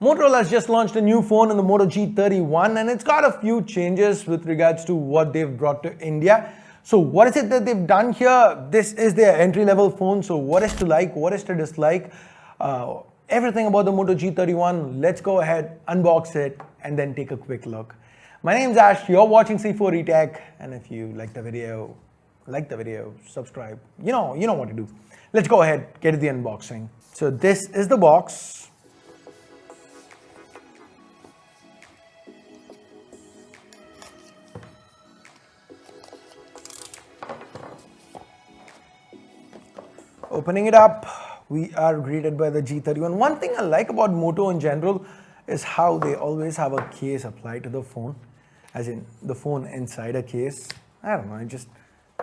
Motorola has just launched a new phone in the Moto G31 and it's got a few changes with regards to what they've brought to India. So what is it that they've done here? This is their entry-level phone, so what is to like, what is to dislike? Everything about the Moto G31, let's go ahead, unbox it and then take a quick look. My name's Ash, you're watching C4 eTech, and if you like the video, subscribe, you know what to do. Let's go ahead, get to the unboxing. So this is the box. Opening it up, we are greeted by the G31. One thing I like about Moto in general is how they always have a case applied to the phone, as in the phone inside a case. I don't know, I just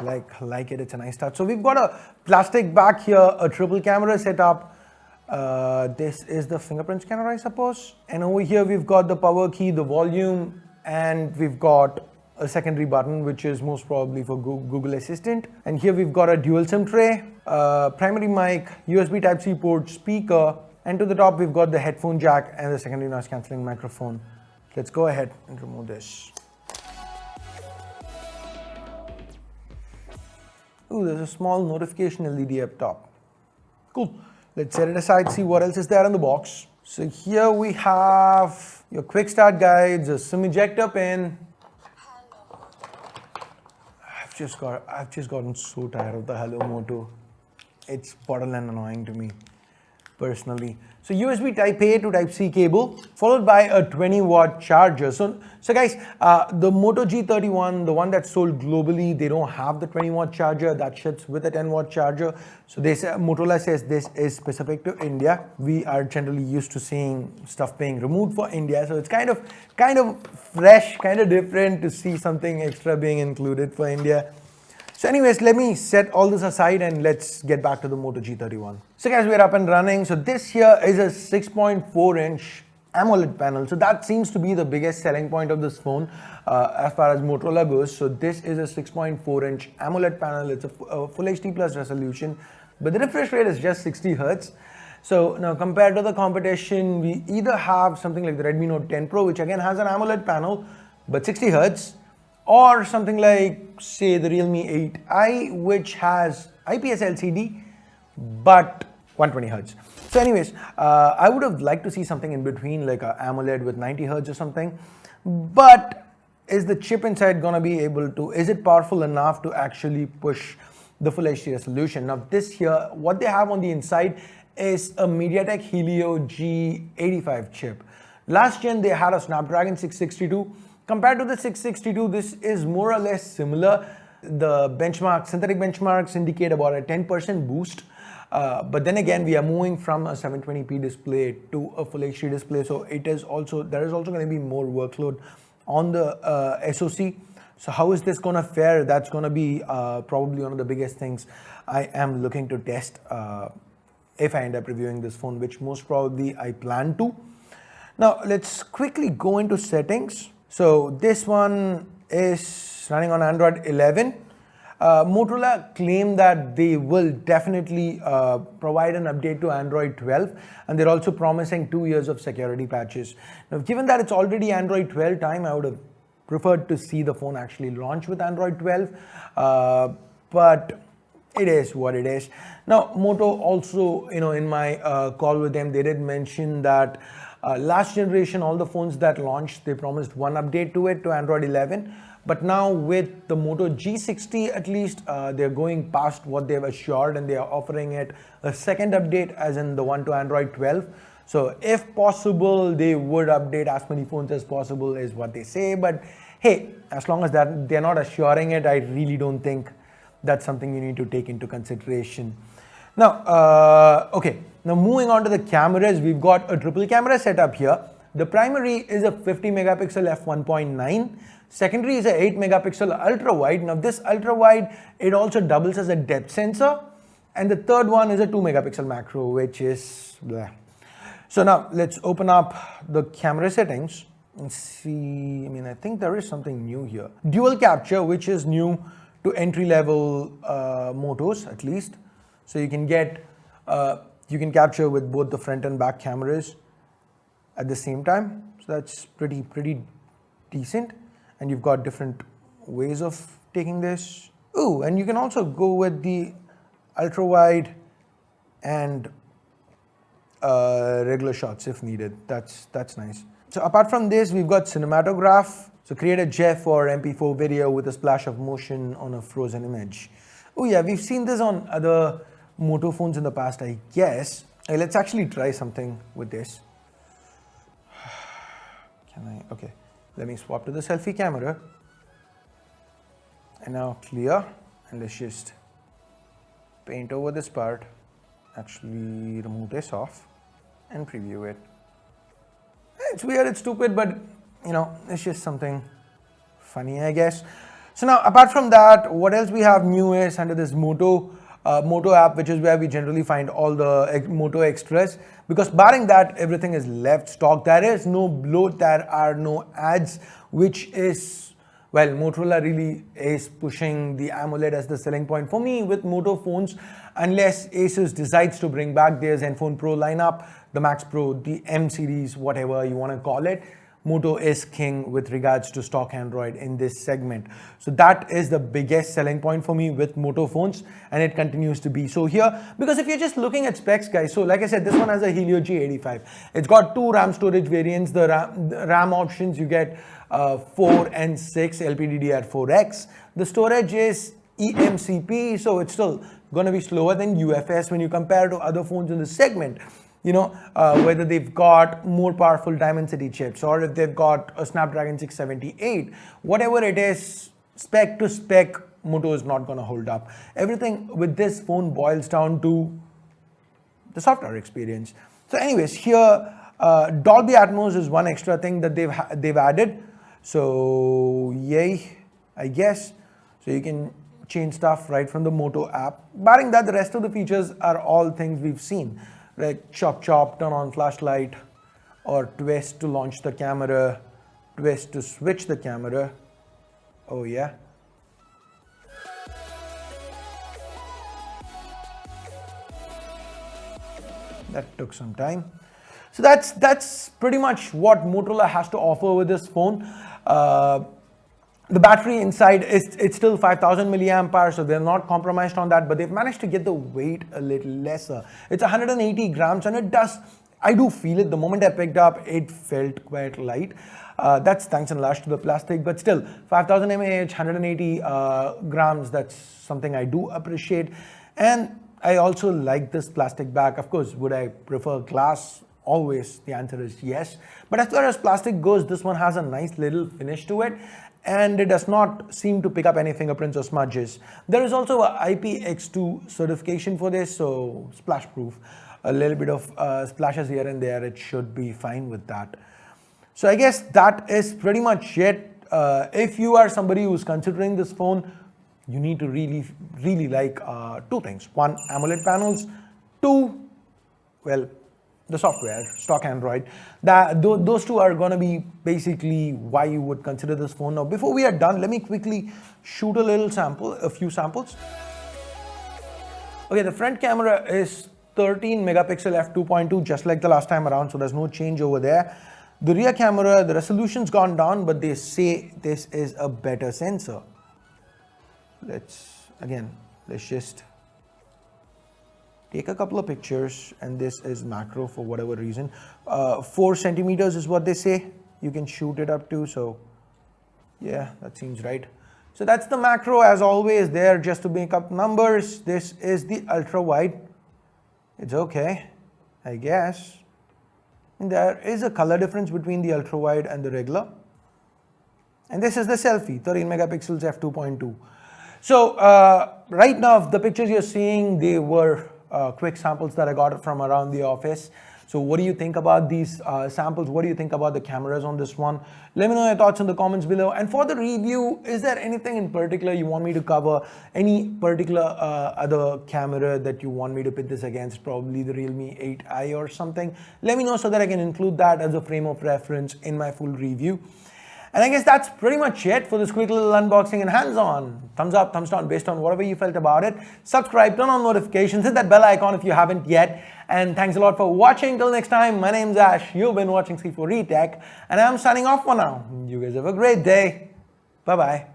like it. It's a nice touch. So we've got a plastic back here, a triple camera setup. This is the fingerprint scanner, I suppose. And over here we've got the power key, the volume, and we've got a secondary button, which is most probably for Google Assistant. And here we've got a dual SIM tray, primary mic, USB Type-C port, speaker, and to the top we've got the headphone jack and the secondary noise cancelling microphone. Let's go ahead and remove this. Ooh, there's a small notification LED up top. Cool. Let's set it aside, see what else is there in the box. So here we have your quick start guides, a SIM ejector pin. I've just gotten so tired of the Helio Moto. It's borderline annoying to me, personally. So USB Type-A to Type-C cable, followed by a 20-watt charger. So guys, the Moto G31, the one that's sold globally, they don't have the 20-watt charger that ships with a 10-watt charger. So they say, Motorola says this is specific to India. We are generally used to seeing stuff being removed for India, so it's kind of fresh, kind of different to see something extra being included for India. So anyways, let me set all this aside and let's get back to the Moto G31. So guys, we're up and running. So this here is a 6.4-inch AMOLED panel. So that seems to be the biggest selling point of this phone as far as Motorola goes. So this is a 6.4-inch AMOLED panel. It's a full HD plus resolution, but the refresh rate is just 60 Hz. So now compared to the competition, we either have something like the Redmi Note 10 Pro, which again has an AMOLED panel, but 60 Hz, or something like, say, the Realme 8i, which has IPS LCD, but 120 Hz. So anyways, I would have liked to see something in between, like a AMOLED with 90 Hz or something, but is the chip inside gonna be able to, is it powerful enough to actually push the full HD resolution? Now this here, what they have on the inside is a Mediatek Helio G85 chip. Last gen they had a Snapdragon 662. Compared to the 662, this is more or less similar. The synthetic benchmarks indicate about a 10% boost. But then again, we are moving from a 720p display to a full HD display. So there is also going to be more workload on the SoC. So how is this going to fare? That's going to be probably one of the biggest things I am looking to test if I end up reviewing this phone, which most probably I plan to. Now let's quickly go into settings. So this one is running on Android 11. Motorola claim that they will definitely provide an update to Android 12, and they're also promising 2 years of security patches. Now, given that it's already Android 12 time, I would have preferred to see the phone actually launch with Android 12, but it is what it is. Now, Moto also, in my call with them, they did mention that last generation, all the phones that launched, they promised one update to it, to Android 11. But now with the Moto G60, at least, they're going past what they've assured and they are offering it a second update, as in the one to Android 12. So if possible, they would update as many phones as possible is what they say. But hey, as long as that they're not assuring it, I really don't think that's something you need to take into consideration. Now, okay. Now moving on to the cameras, we've got a triple camera setup here. The primary is a 50 megapixel f1.9. Secondary is a 8 megapixel ultra wide. Now this ultra wide, it also doubles as a depth sensor. And the third one is a 2 megapixel macro, which is blah. So now let's open up the camera settings and see. I think there is something new here. Dual capture, which is new to entry level motos at least. So you can get, you can capture with both the front and back cameras. at the same time. So that's pretty decent. And you've got different ways of taking this. Ooh, and you can also go with the ultra wide and regular shots if needed. That's nice. So apart from this, we've got cinematograph. So create a GIF or MP4 video with a splash of motion on a frozen image. Oh yeah, we've seen this on other Moto phones in the past, I guess. Hey, let's actually try something with this. Okay, let me swap to the selfie camera. And now clear, and let's just paint over this part. Actually remove this off and preview it. It's weird, it's stupid, but you know, it's just something funny, I guess. So now, apart from that, what else we have new is under this Moto app, which is where we generally find all the Moto extras. Because barring that, everything is left stock. There is no bloat, there are no ads, which is, well, Motorola really is pushing the AMOLED as the selling point for me with Moto phones, unless Asus decides to bring back their Zenfone Pro lineup, the Max Pro, the M series, whatever you want to call it. Moto is king with regards to stock Android in this segment. So that is the biggest selling point for me with Moto phones, and it continues to be so here. Because if you're just looking at specs, guys, so like I said, this one has a Helio G85. It's got 2 RAM storage variants. The RAM options, you get 4 and 6 LPDDR4X. The storage is eMCP, so it's still going to be slower than UFS when you compare to other phones in the segment. You know, whether they've got more powerful Dimensity chips or if they've got a Snapdragon 678, whatever it is, spec to spec, Moto is not going to hold up. Everything with this phone boils down to the software experience. So anyways, here Dolby Atmos is one extra thing that they've added. So yay, I guess. So you can change stuff right from the Moto app. Barring that, the rest of the features are all things we've seen. Like chop, turn on flashlight, or twist to launch the camera, twist to switch the camera. Oh yeah. That took some time. So that's pretty much what Motorola has to offer with this phone. The battery inside it's still 5000 milliamp hour, so they're not compromised on that, but they've managed to get the weight a little lesser. It's 180 grams, and I do feel it. The moment I picked up, it felt quite light. That's thanks and large to the plastic, but still 5000 mAh, 180 grams, that's something I do appreciate. And I also like this plastic back. Of course, would I prefer glass? Always, the answer is yes. But as far as plastic goes, this one has a nice little finish to it, and it does not seem to pick up any fingerprints or smudges. There is also a IPX2 certification for this, so splash proof. A little bit of splashes here and there, it should be fine with that. So I guess that is pretty much it. If you are somebody who's considering this phone, you need to really like 2 things. 1, AMOLED panels. 2, well, the software, stock Android. Those 2 are going to be basically why you would consider this phone. Now, before we are done, let me quickly shoot a few samples. Okay, the front camera is 13 megapixel f2.2, just like the last time around, so there's no change over there. The rear camera, the resolution's gone down, but they say this is a better sensor. Let's just take a couple of pictures, and this is macro for whatever reason. 4 centimeters is what they say you can shoot it up to, so yeah, that seems right. So that's the macro, as always, there just to make up numbers. This is the ultra wide. It's okay, I guess. And there is a color difference between the ultra wide and the regular. And this is the selfie, 13 megapixels f2.2. So right now, the pictures you're seeing, they were quick samples that I got from around the office. So what do you think about these samples? What do you think about the cameras on this one? Let me know your thoughts in the comments below. And for the review, is there anything in particular you want me to cover? Any particular other camera that you want me to pit this against? Probably the Realme 8i or something. Let me know so that I can include that as a frame of reference in my full review. And I guess that's pretty much it for this quick little unboxing and hands-on. Thumbs up, thumbs down based on whatever you felt about it. Subscribe, turn on notifications, hit that bell icon if you haven't yet. And thanks a lot for watching. Till next time, my name's Ash. You've been watching C4E Tech, and I'm signing off for now. You guys have a great day. Bye-bye.